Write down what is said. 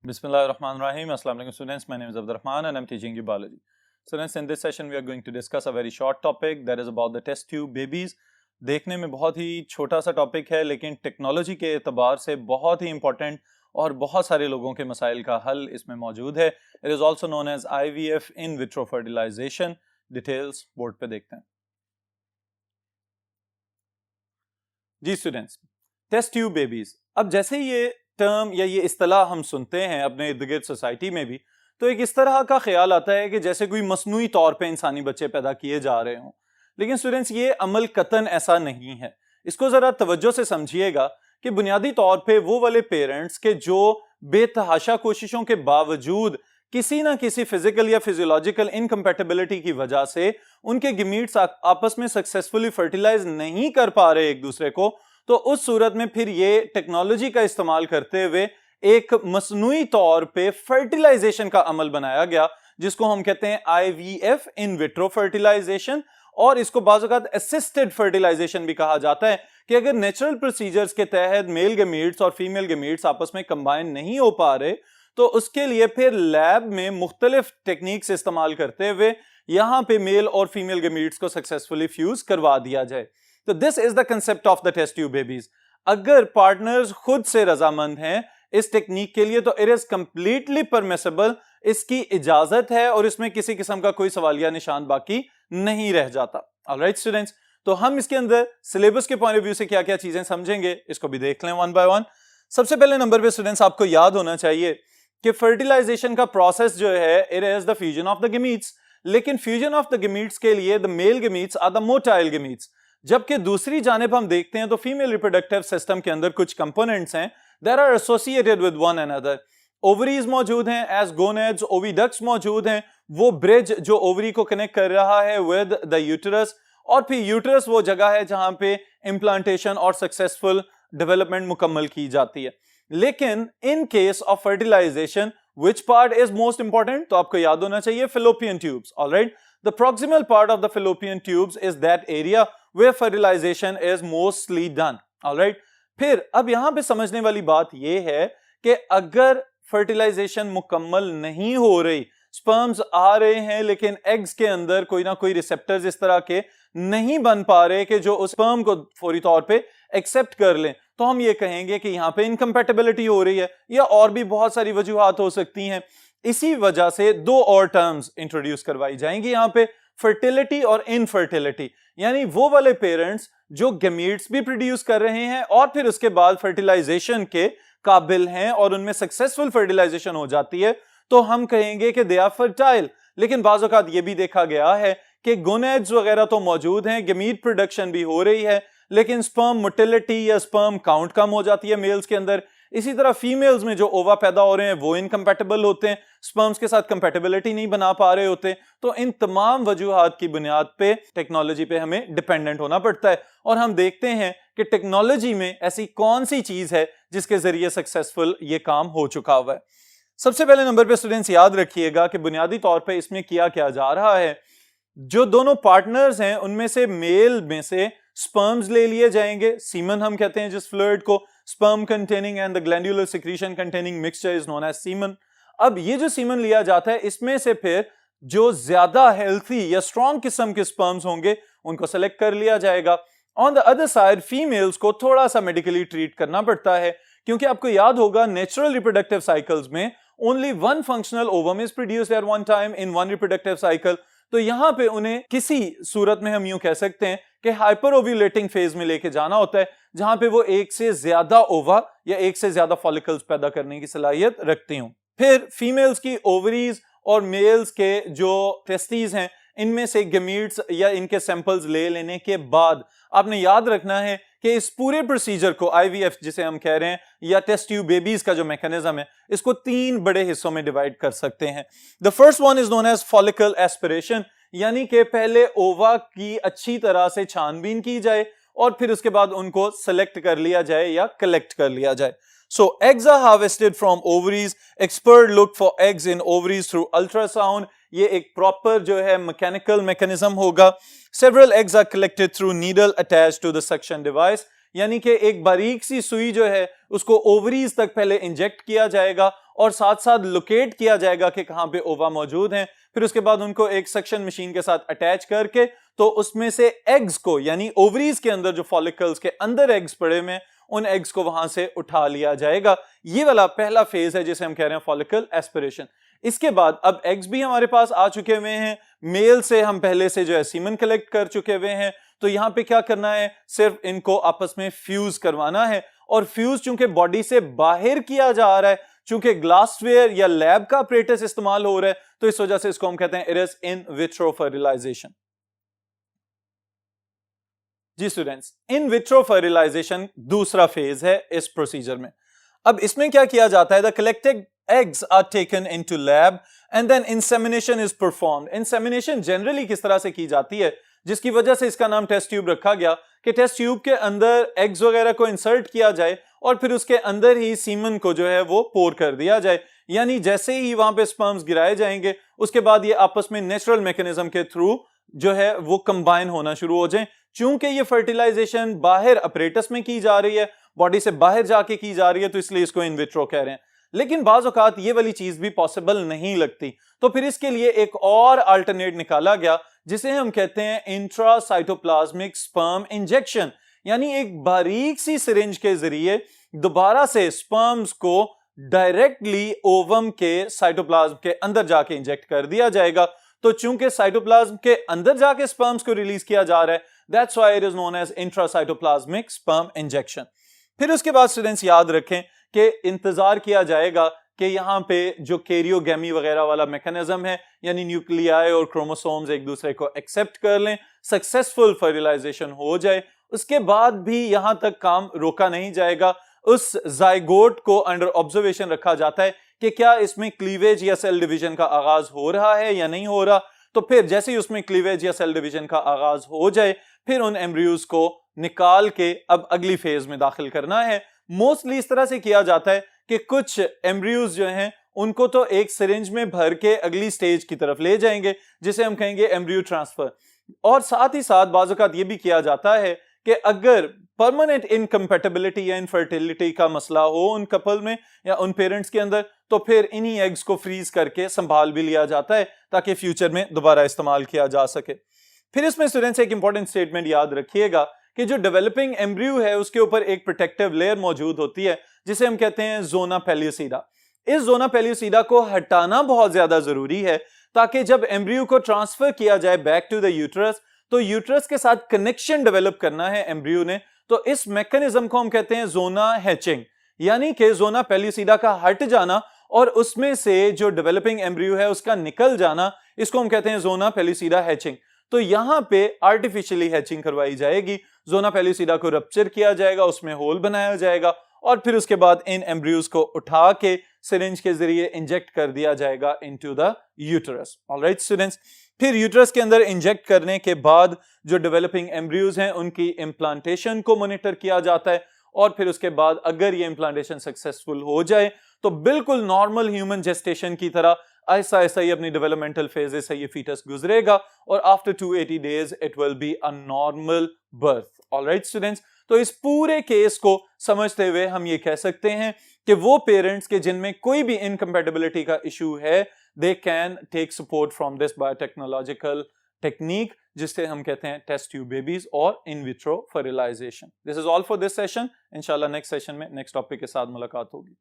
Bismillahirrahmanirrahim. Assalamu alaikum students. My name is Abdul Rahman and I'm teaching you biology. Students, in this session we are going to discuss a very short topic that is about the test tube babies. देखने में बहुत ही छोटा सा topic है लेकिन technology के एतबार से बहुत ही इंपॉर्टेंट और बहुत सारे लोगों के मसाइल का हल इसमें मौजूद है. It is also known as IVF in vitro fertilization. Details board पे देखते हैं. जी स्टूडेंट्स, टेस्ट ट्यूब बेबीज. अब जैसे ये टर्म या ये इस्तिलाह हम सुनते हैं अपने इर्द गिर्द सोसाइटी में भी, तो एक इस तरह का ख्याल आता है कि जैसे कोई मसनूई तौर पे इंसानी बच्चे पैदा किए जा रहे हों. लेकिन स्टूडेंट्स, ये अमल कतन ऐसा नहीं है. इसको जरा तवज्जो से समझिएगा कि बुनियादी तौर पे वो वाले पेरेंट्स के जो बेतहाशा कोशिशों के बावजूद किसी ना किसी फिजिकल या फिजियोलॉजिकल इनकम्पैटिबिलिटी की वजह से उनके गमीट्स आपस में सक्सेसफुली फर्टिलाइज नहीं कर पा रहे एक दूसरे को, तो उस सूरत में फिर ये टेक्नोलॉजी का इस्तेमाल करते हुए एक मसनूई तौर पे फर्टिलाइजेशन का अमल बनाया गया जिसको हम कहते हैं IVF इन विट्रो फर्टिलाइजेशन. और इसको बाज़-औक़ात असिस्टेड फर्टिलाइजेशन भी कहा जाता है कि अगर नेचुरल प्रोसीजर्स के तहत मेल गमीट्स और फीमेल गमीट्स आपस में कंबाइन नहीं हो पा रहे तो उसके लिए फिर लैब में मुख्तलिफ टेक्निक्स इस्तेमाल करते हुए यहां पे मेल और फीमेल गमीट्स को सक्सेसफुली फ्यूज करवा दिया जाए. तो this is the concept of the test tube babies. अगर पार्टनर्स खुद से रजामंद हैं इस टेक्निक के लिए तो इट इज कंप्लीटली परमिसिबल, इसकी इजाजत है और इसमें किसी किस्म का कोई सवालिया निशान बाकी नहीं रह जाता. ऑलराइट स्टूडेंट्स, तो हम इसके अंदर सिलेबस के पॉइंट ऑफ व्यू से क्या क्या चीजें समझेंगे इसको भी देख लें वन बाय वन. सबसे पहले नंबर पे स्टूडेंट्स आपको याद होना चाहिए कि फर्टिलाइजेशन का प्रोसेस जो है it is the fusion of the gametes. लेकिन फ्यूजन ऑफ द गमीट्स के लिए the male gametes are the motile gametes, जबकि दूसरी जानिब हम देखते हैं तो फीमेल रिप्रोडक्टिव सिस्टम के अंदर कुछ कंपोनेंट्स हैं that are associated with one another. Ovaries मौजूद हैं एज गोनेड्स, ओविडक्ट्स मौजूद हैं, वो ब्रिज जो ओवरी को कनेक्ट कर रहा है विद द यूटेरस, और फिर यूटेरस वो जगह है जहां पे इम्प्लांटेशन और सक्सेसफुल डेवलपमेंट मुकम्मल की जाती है. लेकिन in case of fertilization which part is most important? तो आपको याद होना चाहिए fallopian tubes. All right, the proximal part of the fallopian tubes is that area where fertilization is mostly done. All right, फिर अब यहां पे समझने वाली बात यह है कि अगर फर्टिलाइजेशन मुकम्मल नहीं हो रही, स्पर्म्स आ रहे हैं लेकिन एग्स के अंदर कोई ना कोई रिसेप्टर्स इस तरह के नहीं बन पा रहे कि जो उस स्पर्म को फौरी तौर पे एक्सेप्ट कर लें, तो हम ये कहेंगे कि यहाँ पे इनकम्पैटिबिलिटी हो रही है, या और भी बहुत सारी वजूहात हो सकती हैं. इसी वजह से दो और टर्म्स इंट्रोड्यूस करवाई जाएंगी यहाँ पे, फर्टिलिटी और इनफर्टिलिटी. यानी वो वाले पेरेंट्स जो गमीट्स भी प्रोड्यूस कर रहे हैं और फिर उसके बाद फर्टिलाइजेशन के काबिल हैं और उनमें सक्सेसफुल फर्टिलाइजेशन हो जाती है, तो हम कहेंगे कि दे आर फर्टाइल. लेकिन बाज़ औक़ात ये भी देखा गया है कि गोनेड्स वगैरह तो मौजूद हैं, गमीट प्रोडक्शन भी हो रही है, लेकिन स्पर्म मोटिलिटी या स्पर्म काउंट कम हो जाती है मेल्स के अंदर. इसी तरह फीमेल्स में जो ओवा पैदा हो रहे हैं वो इनकम्पैटिबल होते हैं, स्पर्म्स के साथ कंपैटिबिलिटी नहीं बना पा रहे होते. तो इन तमाम वजूहात की बुनियाद पे टेक्नोलॉजी पे हमें डिपेंडेंट होना पड़ता है. और हम देखते हैं कि टेक्नोलॉजी में ऐसी कौन सी चीज है जिसके जरिए सक्सेसफुल ये काम हो चुका हुआ है. सबसे पहले नंबर पे स्टूडेंट्स याद रखिएगा कि बुनियादी तौर पे इसमें किया क्या जा रहा है. जो दोनों पार्टनर्स हैं उनमें से मेल में से स्पर्म्स ले लिए जाएंगे, सीमन हम कहते हैं जिस फ्लूइड को, sperm containing and the glandular secretion containing mixture is known as semen. अब ये जो सीमन लिया जाता है इसमें से फिर जो ज्यादा हेल्थी या स्ट्रॉन्ग किस्म के स्पर्म्स होंगे उनको सेलेक्ट कर लिया जाएगा. On the other side females को थोड़ा सा मेडिकली ट्रीट करना पड़ता है, क्योंकि आपको याद होगा नेचुरल रिप्रोडक्टिव साइकिल्स में only one functional ovum is produced at one time in one reproductive cycle. तो यहां पे उन्हें किसी सूरत में हम यूं कह सकते हैं कि हाइपर ओव्यूलेटिंग फेज में लेके जाना होता है, जहां पे वो एक से ज्यादा ओवा या एक से ज्यादा फॉलिकल्स पैदा करने की सलाहियत रखती हूं. फिर फीमेल्स की ओवरीज और मेल्स के जो टेस्टीज हैं इनमें से गमीट्स या इनके सैंपल्स ले लेने के बाद आपने याद रखना है कि इस पूरे प्रोसीजर को IVF जिसे हम कह रहे हैं या टेस्ट ट्यूब बेबीज का जो मैकेनिज्म है इसको तीन बड़े हिस्सों में डिवाइड कर सकते हैं. The first one is known as follicle aspiration, यानी कि पहले ओवा की अच्छी तरह से छानबीन की जाए और फिर उसके बाद उनको सेलेक्ट कर लिया जाए या कलेक्ट कर लिया जाए. So eggs are harvested from ovaries. Expert look for eggs in ovaries through ultrasound. ये एक प्रॉपर जो है मैकेनिकल मैकेनिज्म होगा. Several eggs are collected through needle attached to the suction device. यानी कि एक बारीक सी सुई जो है उसको ओवरीज तक पहले इंजेक्ट किया जाएगा और साथ साथ लोकेट किया जाएगा कि कहां पे ओवा मौजूद हैं। फिर उसके बाद उनको एक सक्शन मशीन के साथ अटैच करके तो उसमें से एग्स को, यानी ओवरीज के अंदर जो फॉलिकल्स के अंदर एग्स पड़े हुए हैं, उन एग्स को वहां से उठा लिया जाएगा। ये वाला पहला फेज है जिसे हम कह रहे हैं फॉलिकल एस्पिरेशन। इसके बाद अब एग्स भी हमारे पास आ चुके हुए हैं, मेल से हम पहले से जो है सीमन कलेक्ट कर चुके हुए हैं, तो यहां पे क्या करना है, सिर्फ इनको आपस में फ्यूज करवाना है। और फ्यूज चूंकि बॉडी से बाहर किया जा रहा है, चूंकि ग्लासवेयर या लैब का अपरेटस इस्तेमाल हो रहा है, तो इस वजह से इसको हम कहते हैं it is in vitro fertilization. जी स्टूडेंट्स, इन विट्रो फर्टिलाइजेशन दूसरा फेज है इस प्रोसीजर में। अब इसमें क्या किया जाता है, the collected eggs are taken into lab and then insemination is performed। insemination generally किस तरह से की जाती है, जिसकी वजह से इसका नाम टेस्ट ट्यूब रखा गया कि टेस्ट ट्यूब के अंदर एग्स वगैरह को इंसर्ट किया जाए और फिर उसके अंदर ही सीमन को जो है वो पोर कर दिया जाए। यानी जैसे ही वहां पे स्पर्म्स गिराए जाएंगे, उसके बाद ये आपस में नेचुरल मैकेनिज्म के थ्रू जो है वो कंबाइन होना शुरू हो जाए। चूंकि ये फर्टिलाइजेशन बाहर अपरेटस में की जा रही है, बॉडी से बाहर जाके की जा रही है, तो इसलिए इसको इन विट्रो कह रहे हैं। लेकिन बाज़ औक़ात ये वाली चीज भी पॉसिबल नहीं लगती, तो फिर इसके लिए एक और अल्टरनेट निकाला गया जिसे हम कहते हैं इंट्रासाइटोप्लाज्मिक स्पर्म इंजेक्शन। यानी एक बारीक सी सिरिंज के जरिए दोबारा से स्पर्म्स को डायरेक्टली ओवम के साइटोप्लाज्म के अंदर जाके इंजेक्ट कर दिया जाएगा। तो चूंकि साइटोप्लाज्म के अंदर जाके स्पर्म्स को रिलीज किया जा रहा है, that's why it is known as intracytoplasmic sperm injection. फिर उसके बाद स्टूडेंट्स याद रखें कि इंतजार किया जाएगा कि यहाँ पे जो कैरियोगेमी वगैरह वाला मैकेनिज्म है, यानी न्यूक्लियाई और क्रोमोसोम्स एक दूसरे को एक्सेप्ट कर लें, सक्सेसफुल फर्टिलाइजेशन हो जाए। उसके बाद भी यहाँ तक काम रोका नहीं जाएगा, उस जाइगोट को अंडर ऑब्जर्वेशन रखा जाता है कि क्या इसमें क्लीवेज या सेल डिवीजन का आगाज हो रहा है या नहीं हो रहा। तो फिर जैसे ही उसमें क्लीवेज या सेल डिवीजन का आगाज हो जाए, फिर उन एम्ब्रियोज को निकाल के अब अगली फेज में दाखिल करना है। मोस्टली इस तरह से किया जाता है कि कुछ एम्ब्रियोज जो हैं उनको तो एक सिरिंज में भर के अगली स्टेज की तरफ ले जाएंगे, जिसे हम कहेंगे एम्ब्रियो ट्रांसफर। और साथ ही साथ बाज़ औक़ात ये भी किया जाता है कि अगर परमानेंट इनकम्पैटिबिलिटी या इनफर्टिलिटी का मसला हो उन कपल में या उन पेरेंट्स के अंदर, तो फिर इन्हीं एग्स को फ्रीज करके संभाल भी लिया जाता है ताकि फ्यूचर में दोबारा इस्तेमाल किया जा सके। फिर इसमें स्टूडेंट्स एक इंपॉर्टेंट स्टेटमेंट याद रखिएगा कि जो डेवलपिंग एम्ब्रियो है उसके ऊपर एक प्रोटेक्टिव लेयर मौजूद होती है जिसे हम कहते हैं जोना पेल्यूसिडा। इस जोना पेल्यूसिडा को हटाना बहुत ज्यादा जरूरी है ताकि जब एम्ब्रियो को ट्रांसफर किया जाए बैक टू द यूट्रस, तो यूट्रस के साथ कनेक्शन डेवलप करना है एम्ब्रियो ने। तो इस मैकेनिज्म को हम कहते हैं जोना हैचिंग, यानी कि जोना पेल्यूसिडा का हट जाना और उसमें से जो डेवलपिंग एम्ब्रियो है उसका निकल जाना, इसको हम कहते हैं जोना पेल्यूसिडा हैचिंग। तो यहां पे आर्टिफिशियली हैचिंग करवाई जाएगी, जोना पेल्यूसिडा को रप्चर किया जाएगा, उसमें होल बनाया जाएगा और फिर उसके बाद इन एम्ब्रियोज को उठा के सिरिंज के जरिए इंजेक्ट कर दिया जाएगा into the uterus. Alright students, फिर यूट्रस के अंदर इंजेक्ट करने के बाद जो डेवलपिंग एम्ब्रियोज हैं उनकी इम्प्लांटेशन को मॉनिटर किया जाता है और फिर उसके बाद अगर ये इम्प्लांटेशन सक्सेसफुल हो जाए तो बिल्कुल नॉर्मल ह्यूमन जेस्टेशन की तरह ऐसा ऐसा ही अपनी डेवलपमेंटल फेजेस से ये फीटस गुजरेगा और after 280 days it will be a normal birth. Alright students, तो इस पूरे केस को समझते हुए हम ये कह सकते हैं कि वो पेरेंट्स के जिनमें कोई भी इनकम्पैटिबिलिटी का इशू है, they can take support from this biotechnological technique जिसे हम कहते हैं टेस्ट ट्यूब बेबीज और in vitro fertilization. This is all for this session. इंशाल्लाह नेक्स्ट सेशन में नेक्स्ट टॉपिक के साथ मुलाकात होगी।